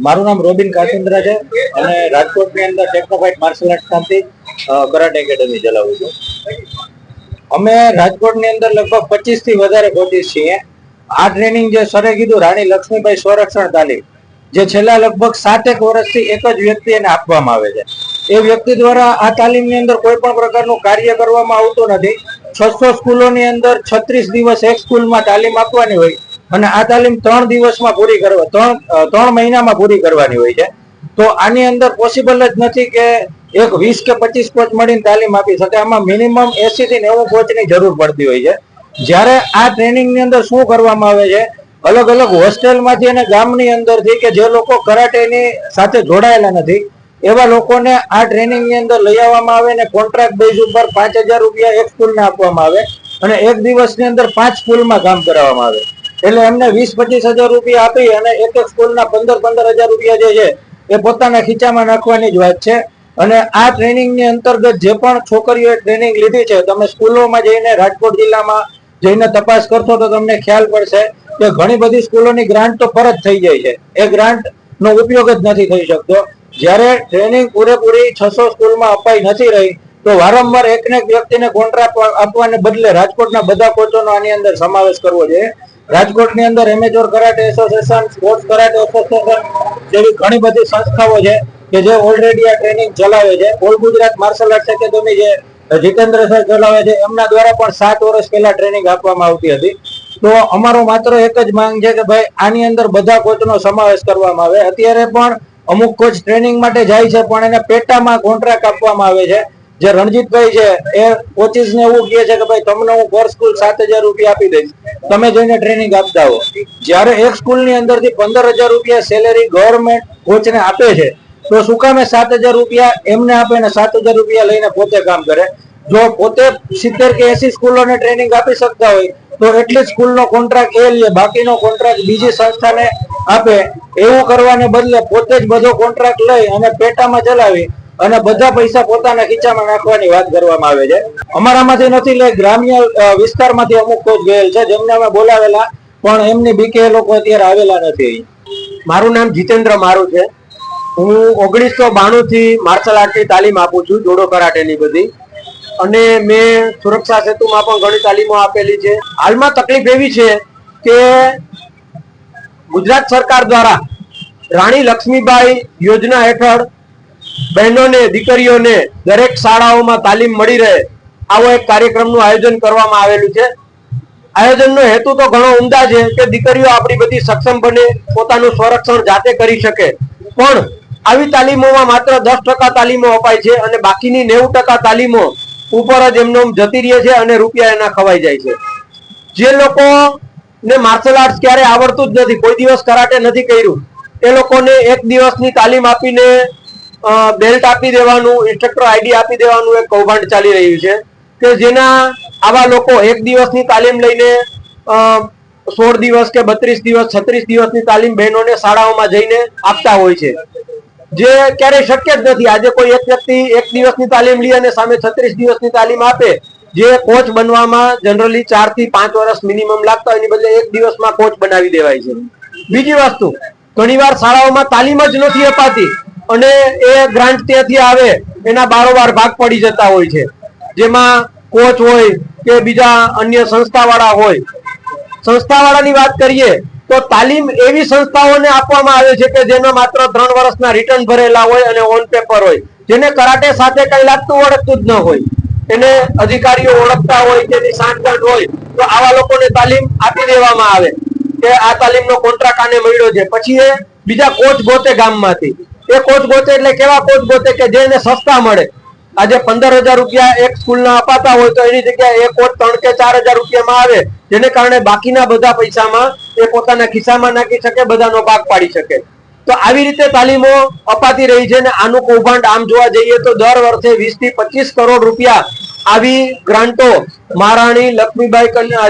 મારું નામ રોબિન કાસુંદ્રા છે અને રાજકોટની અંદર ટેકનોફાઇટ માર્શલ આર્ટ નામથી કરાટે એકેડમી ચલાવું છું. અમે રાજકોટની અંદર લગભગ 25 થી વધારે કોચિસ છીએ. આ ટ્રેનિંગ જે સરે કીધું રાણી લક્ષ્મીબાઈ સ્વરક્ષણ તાલીમ, જે છેલ્લા લગભગ 7 વર્ષથી એક જ વ્યક્તિને આપવામાં આવે છે. એ વ્યક્તિ દ્વારા આ તાલીમની અંદર કોઈ પણ પ્રકારનું કાર્ય કરવામાં આવતું નથી. 600 સ્કૂલોની અંદર 36 દિવસ એક સ્કૂલમાં તાલીમ આપવાની હોય અને આ તાલીમ 3 દિવસમાં પૂરી કરવા 3 મહિનામાં પૂરી કરવાની હોય છે. તો આની અંદર પોસિબલ જ નથી કે એક 20 કે 25 કોચ મળીને તાલીમ આપી શકે. આમાં મિનિમમ 80 થી 90 કોચની જરૂર પડતી હોય છે. જ્યારે આ ટ્રેનિંગની અંદર શું કરવામાં આવે છે, અલગ અલગ હોસ્ટેલમાંથી અને ગામની અંદરથી કે જે લોકો કરાટેની સાથે જોડાયેલા નથી એવા લોકોને આ ટ્રેનિંગની અંદર લઈ આવવામાં આવે અને કોન્ટ્રાક્ટ બેઝ ઉપર 5000 રૂપિયા એક સ્કૂલને આપવામાં આવે અને એક દિવસની અંદર 5 સ્કૂલમાં કામ કરાવવામાં આવે. એટલે એમને 20-25 હજાર રૂપિયા આપી અને એક સ્કૂલના 15-15 હજાર રૂપિયા જે છે એ પોતાના ખીચામાં નાખવાની જ વાત છે. અને આ ટ્રેનિંગની અંતર્ગત જે પણ છોકરીઓએ ટ્રેનિંગ લીધી છે, તમે સ્કૂલોમાં જઈને રાજકોટ જિલ્લામાં જઈને તપાસ કરશો તો તમને ખ્યાલ પડશે કે ઘણી બધી સ્કૂલોની ગ્રાન્ટ તો પરત થઈ જાય છે. એ ગ્રાન્ટ નો ઉપયોગ જ નથી થઈ શકતો. જ્યારે ટ્રેનિંગ પૂરેપૂરી 600 સ્કૂલમાં અપાઈ નથી રહી તો વારંવાર એકને એક વ્યક્તિને કોન્ટ્રાક્ટ આપવાને બદલે રાજકોટના બધા કોચોનો આની અંદર સમાવેશ કરવો જોઈએ. રાજકોટની અંદર amateur karate association, sports karate association જેવી ઘણી બધી સંસ્થાઓ છે કે જે ઓલરેડી આ ટ્રેનિંગ ચલાવે છે. All Gujarat martial arts academy જે જીતેન્દ્ર સર ચલાવે છે, એમના દ્વારા પણ 7 વર્ષ પહેલા ટ્રેનિંગ આપવામાં આવતી હતી. તો અમારો માત્ર એક જ માંગ છે કે ભાઈ આની અંદર બધા કોચનો સમાવેશ કરવામાં આવે. અત્યારે પણ અમુક કોચ ટ્રેનિંગ માટે જાય છે પણ એને પેટામાં કોન્ટ્રાક્ટ આપવામાં આવે છે. જે રણજીતભાઈ છે એ કોચિસને એવું કહે છે કે ભાઈ તમને હું પર સ્કૂલ 7000 રૂપિયા આપી દઈશ, તમે જઈને ટ્રેનિંગ આપતા હો. જ્યારે એક સ્કૂલની અંદરથી 15000 રૂપિયા સેલેરી ગવર્મેન્ટ કોચને આપે છે તો શું કામે 7000 રૂપિયા એમને આપે ને 7000 રૂપિયા લઈને પોતે કામ કરે? જો પોતે 70 કે 80 સ્કૂલોને ટ્રેનિંગ આપી શકતા હોય તો એટલી જ સ્કૂલનો કોન્ટ્રાક્ટ એ લે, બાકીનો કોન્ટ્રાક્ટ બીજી સંસ્થાને આપે. એવું કરવાને બદલે પોતે જ બધો કોન્ટ્રાક્ટ લઈ અને પેટામાં ચલાવી અને બધા પૈસા પોતાના ખીચામાં નાખવાની વાત કરવામાં આવે છે. અમારામાંથી નથી લઈ ગ્રામ્ય વિસ્તારમાંથી અમુક કોચ ગયેલ છે જેમને અમે બોલાવેલા પણ એમની બીકે એ લોકો અત્યારે આવેલા નથી. મારું નામ જીતેન્દ્ર મારું છે. હું 1992 થી માર્શલ આર્ટની તાલીમ આપું છું, જોડો કરાટેની બધી. અને મેં સુરક્ષા સેતુમાં પણ ઘણી તાલીમો આપેલી છે. હાલમાં તકલીફ એવી છે કે ગુજરાત સરકાર દ્વારા રાણી લક્ષ્મીબાઈ યોજના હેઠળ બહેનોને, દીકરીઓને દરેક શાળાઓમાં તાલીમ મળી રહે આવો એક કાર્યક્રમનું આયોજન કરવામાં આવેલું છે. આયોજનનો હેતુ તો ઘણો ઉમદા છે કે દીકરીઓ આપણી બધી સક્ષમ બને, પોતાનું સ્વરક્ષણ જાતે કરી શકે. પણ આવી તાલીમોમાં માત્ર 10% તાલીમો અપાય છે અને બાકીની 90% તાલીમો ઉપર જ એમનો જતી રહે છે અને રૂપિયા એના ખવાઈ જાય છે. જે લોકોને માર્શલ આર્ટ્સ ક્યારે આવડતું જ નથી, કોઈ દિવસ કરાટે નથી કર્યું, એ લોકોને એક દિવસની તાલીમ આપીને બેલ્ટ આપી દેવાનું, ઇન્સ્ટ્રક્ટર આઈડી આપી દેવાનું એક કૌભાંડ ચાલી રહ્યું છે કે જેના આવા લોકો એક દિવસની તાલીમ લઈને 16 દિવસ કે 32 દિવસ 36 દિવસની તાલીમ બહેનોને શાળાઓમાં જઈને આપતા હોય છે, જે ક્યારેય શક્ય જ નથી. આજે કોઈ એક વ્યક્તિ એક દિવસની તાલીમ લે અને સામે 36 દિવસની તાલીમ આપે, જે કોચ બનવામાં જનરલી 4 થી 5 વર્ષ મિનિમમ લાગતા હોય, એની બદલે એક દિવસમાં કોચ બનાવી દેવાય છે. બીજી વસ્તુ, ઘણીવાર શાળાઓમાં તાલીમ જ નથી અપાતી અને એ ગ્રાન્ટ ત્યાંથી આવે એના બારોબાર ભાગ પડી જતા હોય છે, જેમાં કોચ હોય કે બીજા અન્ય સંસ્થાવાળા હોય. સંસ્થાવાળાની વાત કરીએ તો તાલીમ એવી સંસ્થાઓને આપવામાં આવે છે કે જેના માત્ર 3 વર્ષના રિટર્ન ભરેલા હોય અને ઓન પેપર હોય, જેને કરાટે સાથે કઈ લાગતું ઓળખતું જ ન હોય, એને અધિકારીઓ ઓળખતા હોય, તેની સાંઠગાંઠ હોય, તો આવા લોકોને તાલીમ આપી દેવામાં આવે કે આ તાલીમનો કોન્ટ્રાક્ટ આને મળ્યો છે. પછી એ બીજા કોચ ગોતે ગામમાંથી. એ કોચ ગોતે એટલે કેવા કોચ ગોતે કે જેને સસ્તા મળે. આજે 15000 રૂપિયા એક સ્કૂલના અપાતા હોય તો એની જગ્યાએ એક કોચ 3 કે 4000 રૂપિયામાં આવે, જેને કારણે બાકીના બધા પૈસામાં એ પોતાના ખિસ્સામાં નાખી શકે, બધાનો ભાગ પાડી શકે. તો આવી રીતે તાલીમો અપાતી રહી છે. ને આનું કૌભાંડ આમ જોવા જઈએ તો દર વર્ષે 20 થી 25 કરોડ રૂપિયા આવી ગ્રાન્ટો મહારાણી લક્ષ્મીબાઈ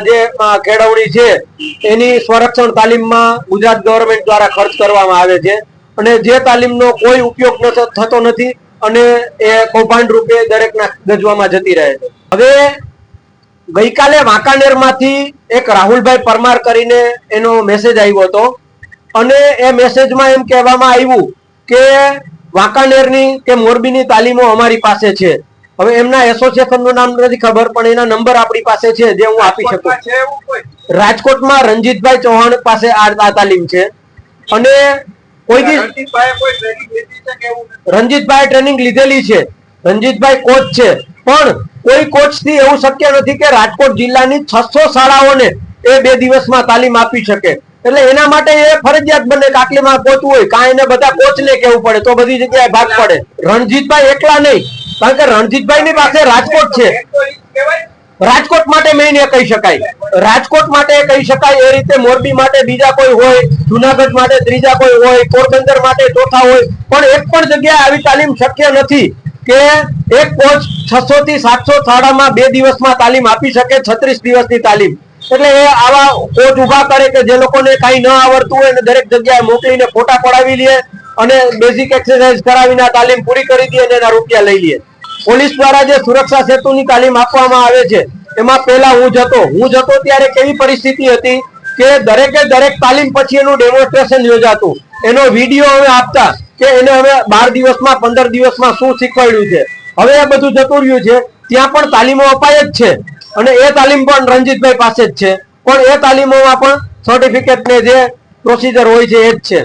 જે કેળવણી છે એની સ્વરક્ષણ તાલીમમાં ગુજરાત ગવર્મેન્ટ દ્વારા ખર્ચ કરવામાં આવે છે અને જે તાલીમનો કોઈ ઉપયોગ થતો નથી અને એ કૌભાંડ રૂપે દરેકના ગજવામાં જતી રહે છે. હવે ગઈકાલે વાંકાનેરમાંથી એક રાહુલભાઈ પરમાર કરીને એનો મેસેજ આવ્યો હતો અને એ મેસેજમાં એમ કહેવામાં આવ્યું કે વાંકાનેરની કે મોરબીની તાલીમો અમારી પાસે છે. હવે એમના એસોસિએશનનું નામ નથી ખબર, પણ એના નંબર આપણી પાસે છે જે હું આપી શકું. રાજકોટમાં રણજીતભાઈ ચૌહાણ પાસે આ તાલીમ છે. અને કોઈ રણજીતભાઈ ટ્રેનિંગ લીધેલી છે, રણજીતભાઈ કોચ છે, પણ કોઈ કોચ થી એવું શક્ય નથી કે રાજકોટ જિલ્લાની 600 શાળાઓને એ 2 દિવસમાં તાલીમ આપી શકે. એટલે એના માટે એ ફરજિયાત બને કે આટલીમાં પહોંચવું હોય, કાંઈ એને બધા કોચને કહેવું પડે તો બધી જગ્યાએ ભાગ પડે. રણજીતભાઈ એકલા નહીં, કારણ કે રણજીતભાઈ ની પાસે રાજકોટ છે. રાજકોટ માટે મેઇન એ કહી શકાય, રાજકોટ માટે કહી શકાય. એ રીતે મોરબી માટે બીજા કોઈ હોય, જુનાગઢ માટે ત્રીજા કોઈ હોય, પોરબંદર માટે ચોથા હોય, પણ એક પણ જગ્યાએ આવી તાલીમ શક્ય નથી કે એક કોચ 600 થી 700 શાળામાં 2 દિવસમાં તાલીમ આપી શકે, 36 દિવસની તાલીમ. એટલે એ આવા કોચ ઉભા કરે કે જે લોકોને કઈ ન આવડતું હોય ને દરેક જગ્યાએ મોકલીને ફોટા પડાવી લે અને બેઝિક એક્સરસાઇઝ કરાવીને આ તાલીમ પૂરી કરી દે અને એના રૂપિયા લઈ લે. પોલીસ દ્વારા જે સુરક્ષા સેતુની તાલીમ આપવામાં આવે છે એમાં પહેલા હું જતો ત્યારે કેવી પરિસ્થિતિ હતી કે દરેકે દરેક તાલીમ પછી એનું ડેમોન્સ્ટ્રેશન યોજાતું, એનો વિડીયો અમે આપતા કે એને હવે 12 દિવસમાં 15 દિવસમાં શું શીખવાડ્યું છે. હવે એ બધું જતું રહ્યું છે. ત્યાં પણ તાલીમો અપાય જ છે અને એ તાલીમ પણ રણજીતભાઈ પાસે જ છે, પણ એ તાલીમોમાં પણ સર્ટિફિકેટ ને જે પ્રોસીજર હોય છે એ જ છે.